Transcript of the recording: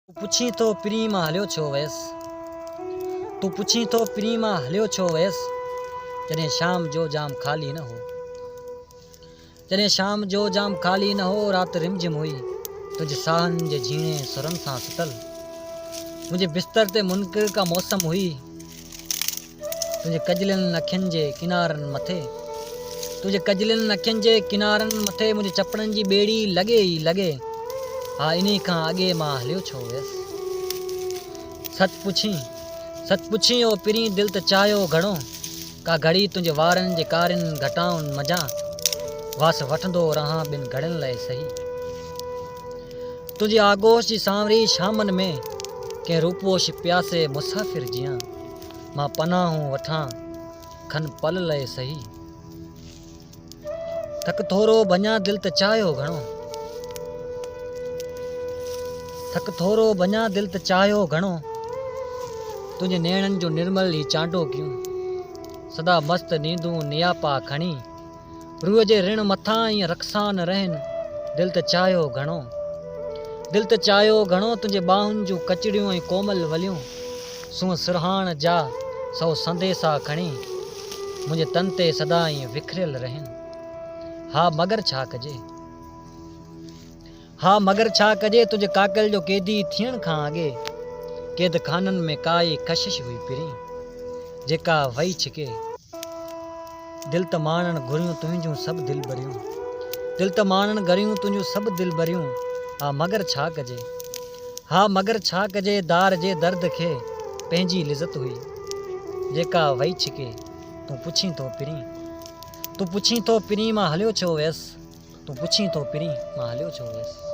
तू पुछी तो पिरी मां हलियो छो वयस। तू पुछी तो पिरी मां हलियो छो वयस। जॾहिं शाम जो जाम ख़ाली न हो। जॾहिं शाम जो जाम ख़ाली न हो। राति रिमझिम हुई तुझे साहनि जे झीणे सुरनि सां सुतल। मुंहिंजे बिस्तर ते मुनकिर का मौसम हुई तुंहिंजे कजलियुनि अखियुनि जे किनारनि मथे। तुंहिंजे कजलियुनि अखियुनि जे किनारनि मथे मुंहिंजे चपड़नि जी ॿेड़ी लॻे ई लॻे। हा इन्ही खां अॻे मां हलियो छो वियसि। सच पुछी ओ पिरी दिलि त चाहियो घणो। का घड़ी तुंहिंजे वारनि जे कारनि घटाउनि मज़ा। वास वठंदो रहां ॿिनि घड़ियुनि लाइ सही। तुंहिंजी आगोश जी सांवरी शामनि में कंहिं रूपोश प्यासे मुसाफ़िर जियां मां पनाहूं वठां खन पल लाइ सही। थक थोरो भञा दिलि त चाहियो घणो। थक थोरो भञा दिलि त चाहियो घणो। तुंहिंजे नेणनि जो निर्मल ई चांडो कयूं। सदा मस्त नींदूं नियापा खणी। रूह जे ऋण मथां ईअं रखसान रहनि। दिलि त चाहियो घणो। दिलि त चाहियो घणो तुंहिंजे ॿाहुनि जूं कचड़ियूं ऐं कोमल वलियूं। सूंहं सुरहाण जा 100 संदेसा खणी मुंहिंजे तन ते सदा ईअं विखरियल रहनि। हा मगर छा कजे। हा मगर छा कजे तुंहिंजे काकल जो क़ैदी थियण खां अॻे क़ैद खाननि में काई कशिश हुई पिरी जेका वई छिके। दिलि त माणनि घुरियूं तुंहिंजूं सभु दिलि भरियूं। दिलि त माणनि घरियूं तुंहिंजूं सभु दिलि भरियूं। हा मगर छा कजे। हा मगर छा कजे दार जे दर्द खे पंहिंजी लिज़त हुई जेका वई छिके। तूं पुछी थो पिरी। तूं पुछी थो पिरी मां हलियो छो वियसि। तूं पुछी थो पिरी मां हलियो छो वियसि।